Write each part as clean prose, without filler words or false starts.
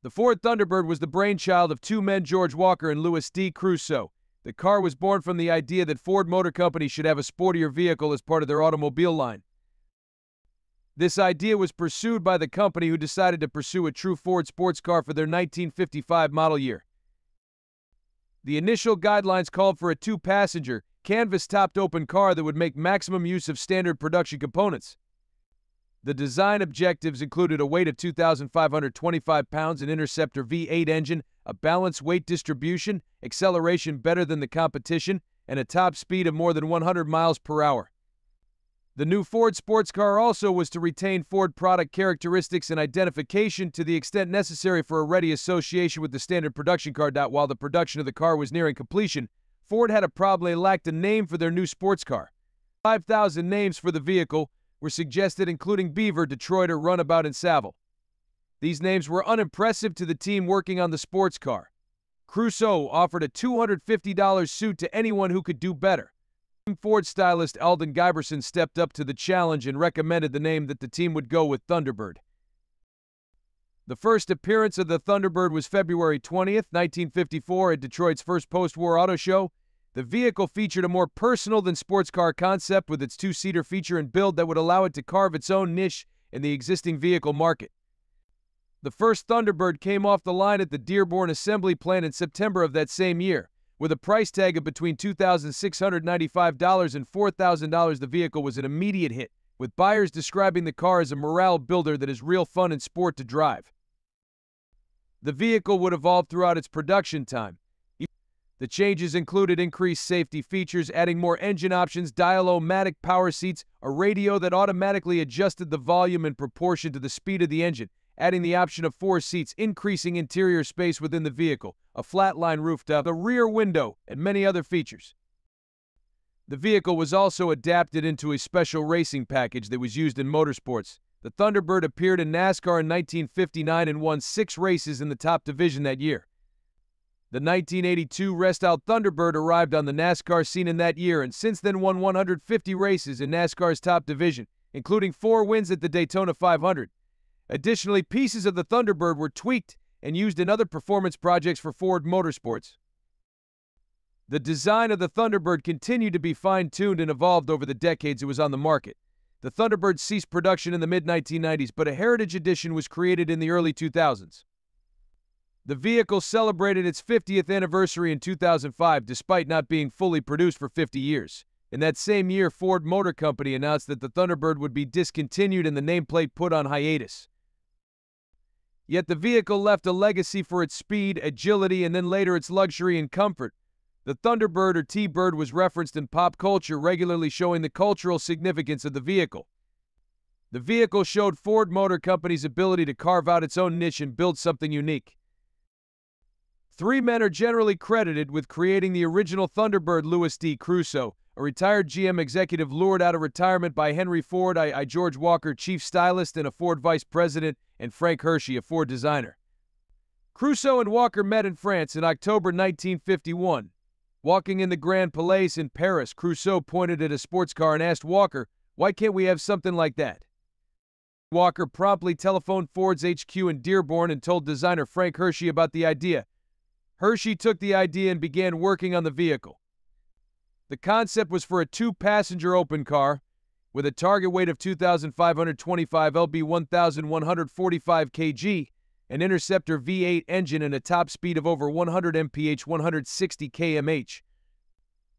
The Ford Thunderbird was the brainchild of two men, George Walker and Louis D. Crusoe. The car was born from the idea that Ford Motor Company should have a sportier vehicle as part of their automobile line. This idea was pursued by the company, who decided to pursue a true Ford sports car for their 1955 model year. The initial guidelines called for a two-passenger, canvas-topped open car that would make maximum use of standard production components. The design objectives included a weight of 2,525 pounds, an Interceptor V8 engine, a balanced weight distribution, acceleration better than the competition, and a top speed of more than 100 miles per hour. The new Ford sports car also was to retain Ford product characteristics and identification to the extent necessary for a ready association with the standard production car. While the production of the car was nearing completion, Ford had a problem. They lacked a name for their new sports car. 5,000 names for the vehicle were suggested, including Beaver, Detroit, or Runabout, and Savile. These names were unimpressive to the team working on the sports car. Crusoe offered a $250 suit to anyone who could do better. Ford stylist Alden Giberson stepped up to the challenge and recommended the name that the team would go with, Thunderbird. The first appearance of the Thunderbird was February 20th, 1954, at Detroit's first post-war auto show. The vehicle featured a more personal than sports car concept, with its two-seater feature and build that would allow it to carve its own niche in the existing vehicle market. The first Thunderbird came off the line at the Dearborn assembly plant in September of that same year. With a price tag of between $2,695 and $4,000, the vehicle was an immediate hit, with buyers describing the car as a morale builder that is real fun and sport to drive. The vehicle would evolve throughout its production time. The changes included increased safety features, adding more engine options, dial-o-matic power seats, a radio that automatically adjusted the volume in proportion to the speed of the engine, adding the option of 4 seats, increasing interior space within the vehicle, a flatline rooftop, a rear window, and many other features. The vehicle was also adapted into a special racing package that was used in motorsports. The Thunderbird appeared in NASCAR in 1959 and won 6 races in the top division that year. The 1982 restored Thunderbird arrived on the NASCAR scene in that year and since then won 150 races in NASCAR's top division, including 4 wins at the Daytona 500. Additionally, pieces of the Thunderbird were tweaked and used in other performance projects for Ford Motorsports. The design of the Thunderbird continued to be fine-tuned and evolved over the decades it was on the market. The Thunderbird ceased production in the mid-1990s, but a Heritage Edition was created in the early 2000s. The vehicle celebrated its 50th anniversary in 2005, despite not being fully produced for 50 years. In that same year, Ford Motor Company announced that the Thunderbird would be discontinued and the nameplate put on hiatus. Yet the vehicle left a legacy for its speed, agility, and then later its luxury and comfort. The Thunderbird, or T-Bird, was referenced in pop culture, regularly showing the cultural significance of the vehicle. The vehicle showed Ford Motor Company's ability to carve out its own niche and build something unique. 3 men are generally credited with creating the original Thunderbird: Louis D. Crusoe, a retired GM executive lured out of retirement by Henry Ford, George Walker, chief stylist and a Ford vice president, and Frank Hershey, a Ford designer. Crusoe and Walker met in France in October 1951. Walking in the Grand Palais in Paris, Crusoe pointed at a sports car and asked Walker, "Why can't we have something like that?" Walker promptly telephoned Ford's HQ in Dearborn and told designer Frank Hershey about the idea. Hershey took the idea and began working on the vehicle. The concept was for a 2-passenger open car with a target weight of 2,525 lb, 1,145 kg, an Interceptor V8 engine, and a top speed of over 100 mph, 160 km/h.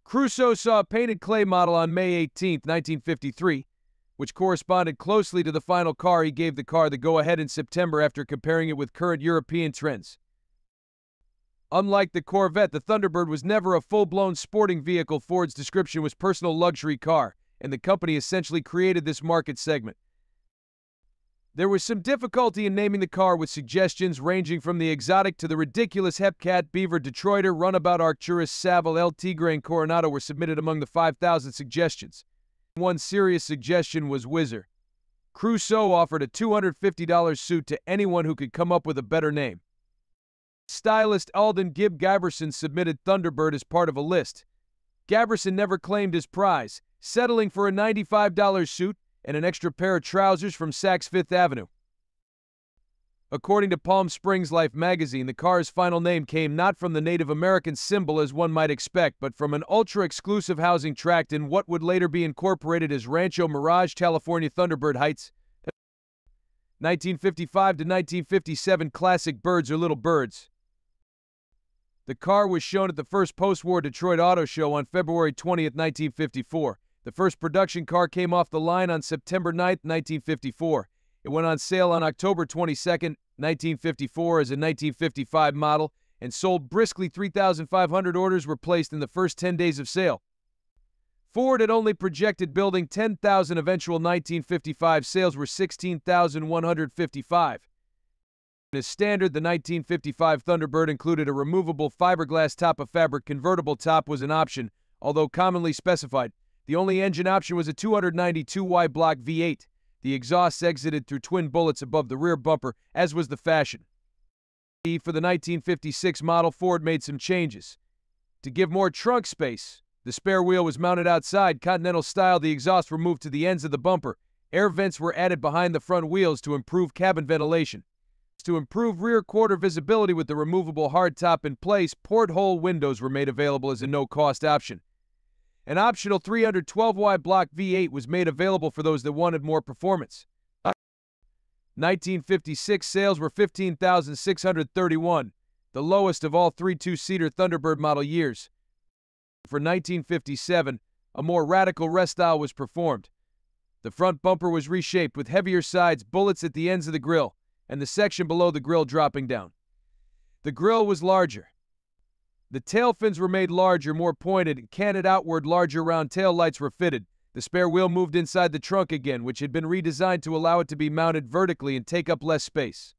Crusoe saw a painted clay model on May 18, 1953, which corresponded closely to the final car. He gave the car the go-ahead in September after comparing it with current European trends. Unlike the Corvette, the Thunderbird was never a full-blown sporting vehicle. Ford's description was personal luxury car, and the company essentially created this market segment. There was some difficulty in naming the car, with suggestions ranging from the exotic to the ridiculous. Hepcat, Beaver, Detroiter, Runabout, Arcturus, Savile, El Tigre, and Coronado were submitted among the 5,000 suggestions. One serious suggestion was Whizzer. Crusoe offered a $250 suit to anyone who could come up with a better name. Stylist Alden Giberson submitted Thunderbird as part of a list. Giberson never claimed his prize, settling for a $95 suit and an extra pair of trousers from Saks Fifth Avenue. According to Palm Springs Life magazine, the car's final name came not from the Native American symbol as one might expect, but from an ultra-exclusive housing tract in what would later be incorporated as Rancho Mirage, California Thunderbird Heights. 1955 to 1957 classic birds or little birds. The car was shown at the first post-war Detroit Auto Show on February 20, 1954. The first production car came off the line on September 9, 1954. It went on sale on October 22, 1954 as a 1955 model and sold briskly. 3,500 orders were placed in the first 10 days of sale. Ford had only projected building 10,000. Eventual 1955 sales were 16,155. As standard, the 1955 Thunderbird included a removable fiberglass top. A fabric convertible top was an option, although commonly specified. The only engine option was a 292Y block V8. The exhausts exited through twin bullets above the rear bumper, as was the fashion. For the 1956 model, Ford made some changes. To give more trunk space, the spare wheel was mounted outside, Continental style. The exhausts were moved to the ends of the bumper. Air vents were added behind the front wheels to improve cabin ventilation. To improve rear quarter visibility with the removable hardtop in place, porthole windows were made available as a no-cost option. An optional 312Y block V8 was made available for those that wanted more performance. 1956 sales were 15,631, the lowest of all three two-seater Thunderbird model years. For 1957, a more radical restyle was performed. The front bumper was reshaped with heavier sides, bullets at the ends of the grille, and the section below the grille dropping down. The grille was larger. The tail fins were made larger, more pointed, and canted outward. Larger round tail lights were fitted. The spare wheel moved inside the trunk again, which had been redesigned to allow it to be mounted vertically and take up less space.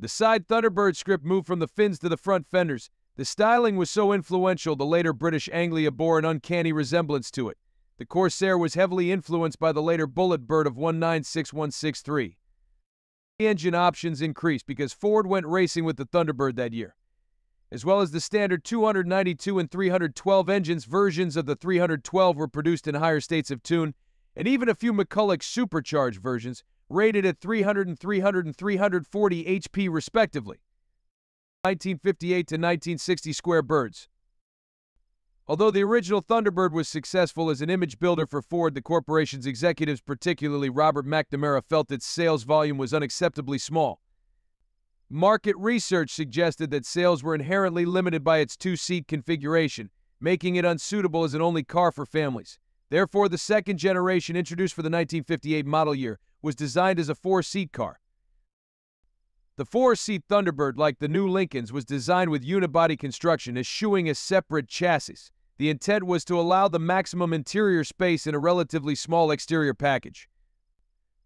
The side Thunderbird script moved from the fins to the front fenders. The styling was so influential, the later British Anglia bore an uncanny resemblance to it. The Corsair was heavily influenced by the later Bullet Bird of 196163. The engine options increased because Ford went racing with the Thunderbird that year. As well as the standard 292 and 312 engines, versions of the 312 were produced in higher states of tune, and even a few McCulloch supercharged versions, rated at 300 and 340 HP respectively. 1958 to 1960 square birds. Although the original Thunderbird was successful as an image builder for Ford, the corporation's executives, particularly Robert McNamara, felt its sales volume was unacceptably small. Market research suggested that sales were inherently limited by its two-seat configuration, making it unsuitable as an only car for families. Therefore, the second generation, introduced for the 1958 model year, was designed as a four-seat car. The four-seat Thunderbird, like the new Lincolns, was designed with unibody construction, eschewing a separate chassis. The intent was to allow the maximum interior space in a relatively small exterior package.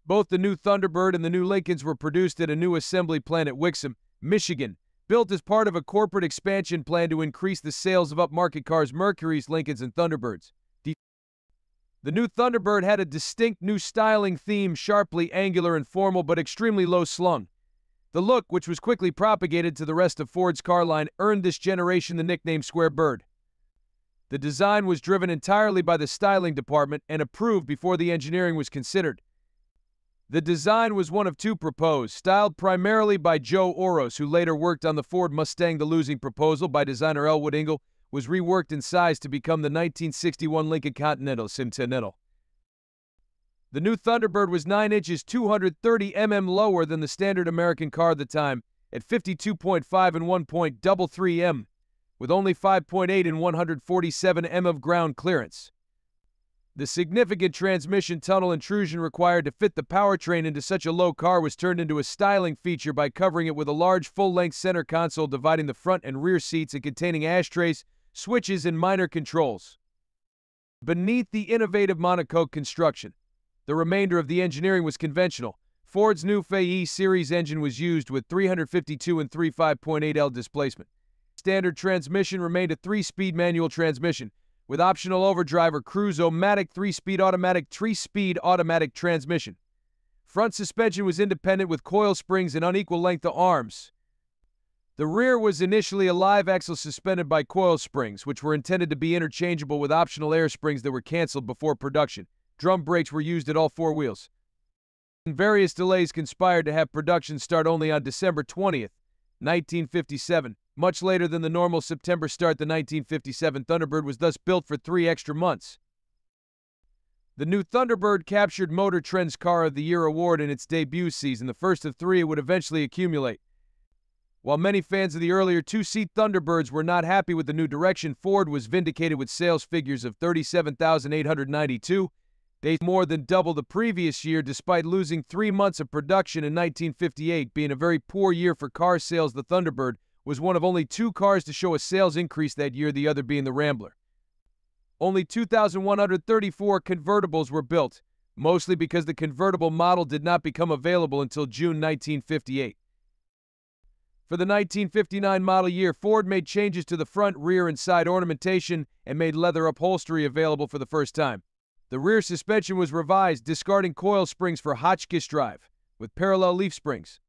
Both the new Thunderbird and the new Lincolns were produced at a new assembly plant at Wixom, Michigan, built as part of a corporate expansion plan to increase the sales of upmarket cars, Mercurys, Lincolns, and Thunderbirds. The new Thunderbird had a distinct new styling theme, sharply angular and formal but extremely low-slung. The look, which was quickly propagated to the rest of Ford's car line, earned this generation the nickname Square Bird. The design was driven entirely by the styling department and approved before the engineering was considered. The design was one of two proposed, styled primarily by Joe Oros, who later worked on the Ford Mustang. The losing proposal, by designer Elwood Ingle, was reworked in size to become the 1961 Lincoln Continental Centennial. The new Thunderbird was 9 inches 230 mm lower than the standard American car of the time, at 52.5 and 1.33 m, with only 5.8 and 147 m of ground clearance. The significant transmission tunnel intrusion required to fit the powertrain into such a low car was turned into a styling feature by covering it with a large full-length center console dividing the front and rear seats and containing ashtrays, switches, and minor controls. Beneath the innovative monocoque construction, the remainder of the engineering was conventional. Ford's new Faye series engine was used with 352 and 35.8 L displacement. Standard transmission remained a 3-speed manual transmission, with optional overdrive or cruise-o-matic 3-speed automatic transmission. Front suspension was independent with coil springs and unequal length of arms. The rear was initially a live axle suspended by coil springs, which were intended to be interchangeable with optional air springs that were canceled before production. Drum brakes were used at all four wheels. Various delays conspired to have production start only on December 20th, 1957. Much later than the normal September start, the 1957 Thunderbird was thus built for 3 extra months. The new Thunderbird captured Motor Trend's Car of the Year award in its debut season, the first of 3 it would eventually accumulate. While many fans of the earlier 2-seat Thunderbirds were not happy with the new direction, Ford was vindicated with sales figures of 37,892, days more than double the previous year despite losing 3 months of production in 1958. Being a very poor year for car sales, the Thunderbird was one of only 2 cars to show a sales increase that year, the other being the Rambler. Only 2,134 convertibles were built, mostly because the convertible model did not become available until June 1958. For the 1959 model year, Ford made changes to the front, rear, and side ornamentation and made leather upholstery available for the first time. The rear suspension was revised, discarding coil springs for Hotchkiss drive, with parallel leaf springs.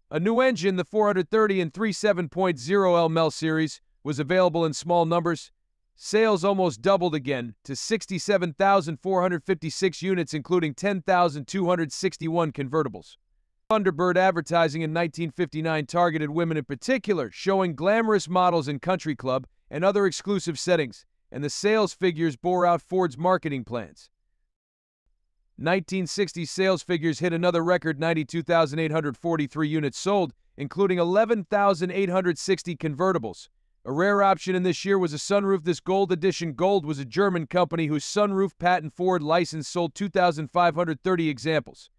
A new engine, the 430 and 3.7.0 LML series, was available in small numbers. Sales almost doubled again to 67,456 units, including 10,261 convertibles. Thunderbird advertising in 1959 targeted women in particular, showing glamorous models in country club and other exclusive settings, and the sales figures bore out Ford's marketing plans. 1960 sales figures hit another record: 92,843 units sold, including 11,860 convertibles. A rare option in this year was a sunroof. This Gold Edition Gold was a German company whose sunroof patent Ford license sold 2,530 examples.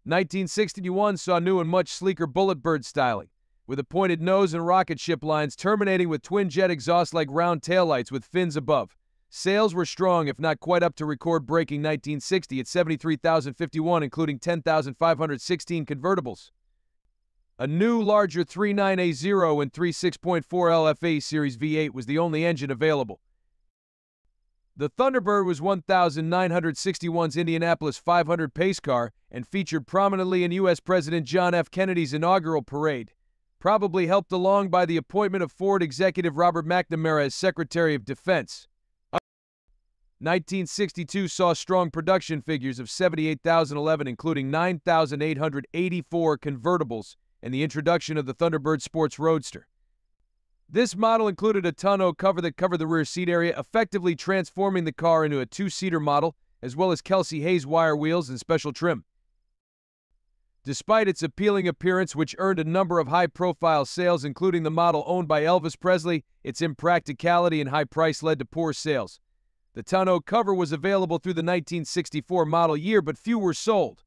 1961 saw new and much sleeker Bulletbird styling, with a pointed nose and rocket ship lines terminating with twin-jet exhaust-like round taillights with fins above. Sales were strong, if not quite up to record-breaking 1960 at 73,051, including 10,516 convertibles. A new, larger 3.9A0 and 3.6.4 LFA Series V8 was the only engine available. The Thunderbird was 1961's Indianapolis 500 pace car and featured prominently in U.S. President John F. Kennedy's inaugural parade, probably helped along by the appointment of Ford executive Robert McNamara as Secretary of Defense. 1962 saw strong production figures of 78,011, including 9,884 convertibles, and the introduction of the Thunderbird Sports Roadster. This model included a tonneau cover that covered the rear seat area, effectively transforming the car into a 2-seater model, as well as Kelsey Hayes wire wheels and special trim. Despite its appealing appearance, which earned a number of high-profile sales, including the model owned by Elvis Presley, its impracticality and high price led to poor sales. The tonneau cover was available through the 1964 model year, but few were sold.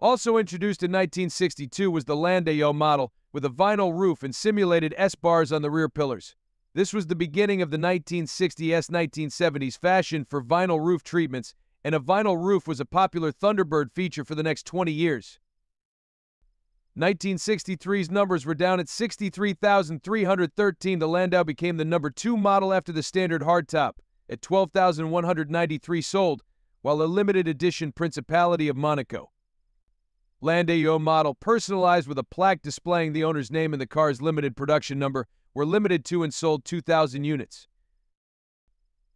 Also introduced in 1962 was the Landau model, with a vinyl roof and simulated S-bars on the rear pillars. This was the beginning of the 1960s-1970s fashion for vinyl roof treatments, and a vinyl roof was a popular Thunderbird feature for the next 20 years. 1963's numbers were down at 63,313. The Landau became the number 2 model after the standard hardtop, at 12,193 sold, while a limited edition Principality of Monaco Landau model, personalized with a plaque displaying the owner's name and the car's limited production number, were limited to and sold 2,000 units.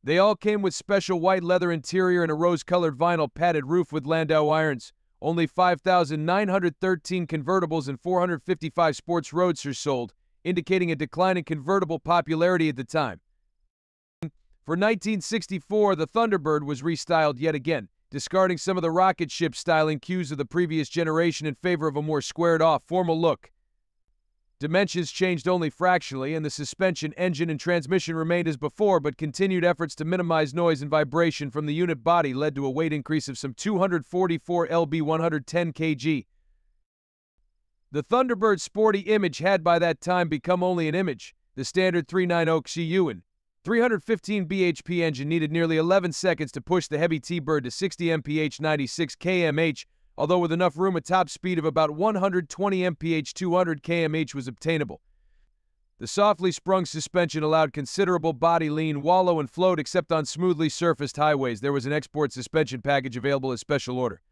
They all came with special white leather interior and a rose-colored vinyl padded roof with Landau irons. Only 5,913 convertibles and 455 sports roadsters sold, indicating a decline in convertible popularity at the time. For 1964, the Thunderbird was restyled yet again, discarding some of the rocket ship styling cues of the previous generation in favor of a more squared-off, formal look. Dimensions changed only fractionally, and the suspension, engine, and transmission remained as before, but continued efforts to minimize noise and vibration from the unit body led to a weight increase of some 244 lb, 110 kg. The Thunderbird's sporty image had by that time become only an image. The standard 3.9 XU and 315 bhp engine needed nearly 11 seconds to push the heavy T-Bird to 60 mph, 96 kmh, although with enough room a top speed of about 120 mph, 200 kmh was obtainable. The softly sprung suspension allowed considerable body lean, wallow, and float except on smoothly surfaced highways. There was an export suspension package available as special order.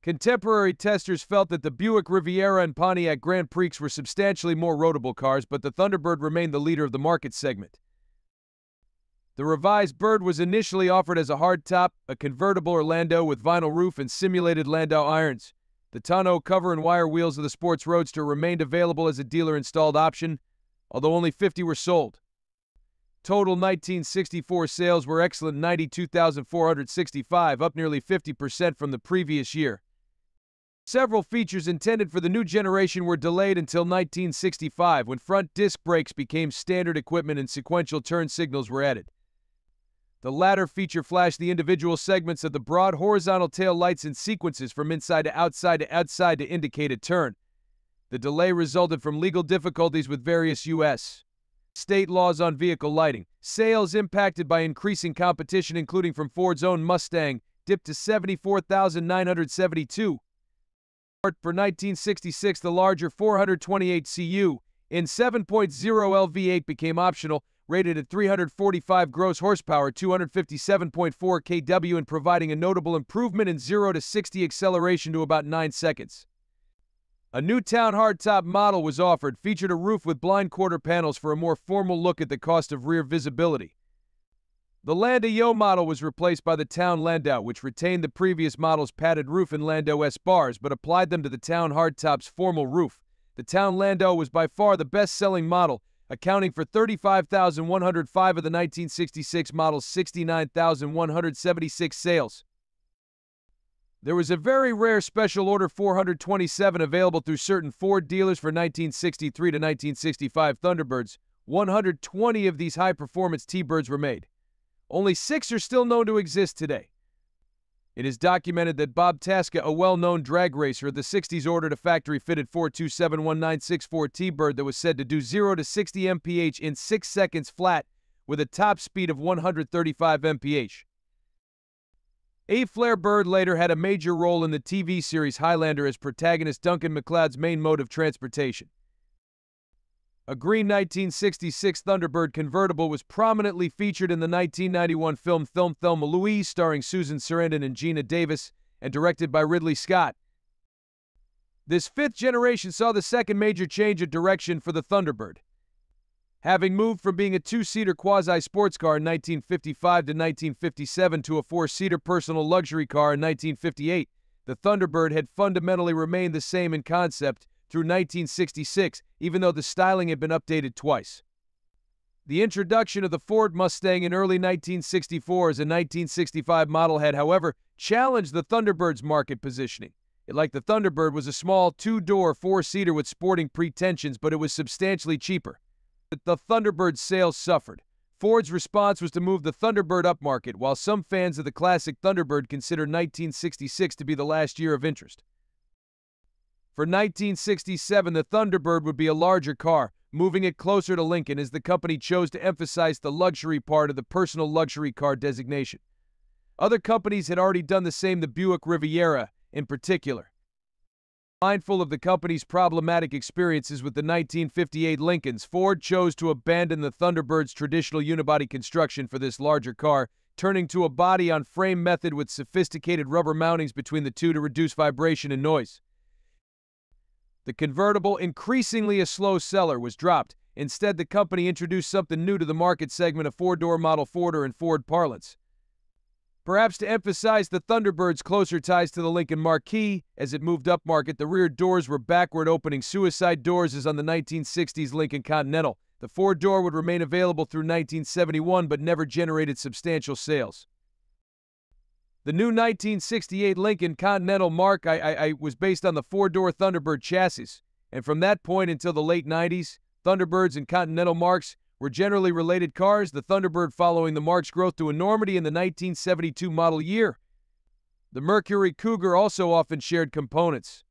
Contemporary testers felt that the Buick Riviera and Pontiac Grand Prix were substantially more roadable cars, but the Thunderbird remained the leader of the market segment. The revised Bird was initially offered as a hardtop, a convertible Orlando with vinyl roof and simulated Landau irons. The tonneau cover and wire wheels of the sports roadster remained available as a dealer-installed option, although only 50 were sold. Total 1964 sales were excellent, 92,465, up nearly 50% from the previous year. Several features intended for the new generation were delayed until 1965, when front disc brakes became standard equipment and sequential turn signals were added. The latter feature flashed the individual segments of the broad horizontal tail lights in sequences from inside to outside to indicate a turn. The delay resulted from legal difficulties with various U.S. state laws on vehicle lighting. Sales impacted by increasing competition, including from Ford's own Mustang, dipped to 74,972. For 1966, the larger 428 cu in 7.0 L V8 became optional, rated at 345 gross horsepower, 257.4 kW, and providing a notable improvement in 0 to 60 acceleration to about 9 seconds. A new town hardtop model was offered, featured a roof with blind quarter panels for a more formal look at the cost of rear visibility. The Landau model was replaced by the Town Landau, which retained the previous model's padded roof and Landau S bars, but applied them to the Town hardtop's formal roof. The Town Landau was by far the best-selling model, accounting for 35,105 of the 1966 model's 69,176 sales. There was a very rare Special Order 427 available through certain Ford dealers for 1963 to 1965 Thunderbirds. 120 of these high-performance T-Birds were made. Only 6 are still known to exist today. It is documented that Bob Tasca, a well-known drag racer of the 60s, ordered a factory-fitted 4271964 T-Bird that was said to do 0 to 60 mph in 6 seconds flat, with a top speed of 135 mph. A. Flair Bird later had a major role in the TV series Highlander as protagonist Duncan MacLeod's main mode of transportation. A green 1966 Thunderbird convertible was prominently featured in the 1991 film Thelma Louise, starring Susan Sarandon and Gina Davis, and directed by Ridley Scott. This fifth generation saw the second major change of direction for the Thunderbird. Having moved from being a two-seater quasi-sports car in 1955 to 1957 to a four-seater personal luxury car in 1958, the Thunderbird had fundamentally remained the same in concept through 1966, even though the styling had been updated twice. The introduction of the Ford Mustang in early 1964 as a 1965 model had, however, challenged the Thunderbird's market positioning. It, like the Thunderbird, was a small two-door four-seater with sporting pretensions, but it was substantially cheaper. The Thunderbird's sales suffered. Ford's response was to move the Thunderbird upmarket, while some fans of the classic Thunderbird consider 1966 to be the last year of interest. For 1967, the Thunderbird would be a larger car, moving it closer to Lincoln as the company chose to emphasize the luxury part of the personal luxury car designation. Other companies had already done the same, the Buick Riviera in particular. Mindful of the company's problematic experiences with the 1958 Lincolns, Ford chose to abandon the Thunderbird's traditional unibody construction for this larger car, turning to a body-on-frame method with sophisticated rubber mountings between the two to reduce vibration and noise. The convertible, increasingly a slow seller, was dropped. Instead, the company introduced something new to the market segment, a four-door model Forder in Ford parlance. Perhaps to emphasize the Thunderbird's closer ties to the Lincoln Marquis, as it moved upmarket, the rear doors were backward-opening suicide doors as on the 1960s Lincoln Continental. The Ford door would remain available through 1971 but never generated substantial sales. The new 1968 Lincoln Continental Mark I was based on the four-door Thunderbird chassis, and from that point until the late 90s, Thunderbirds and Continental Marks were generally related cars, the Thunderbird following the Mark's growth to enormity in the 1972 model year. The Mercury Cougar also often shared components.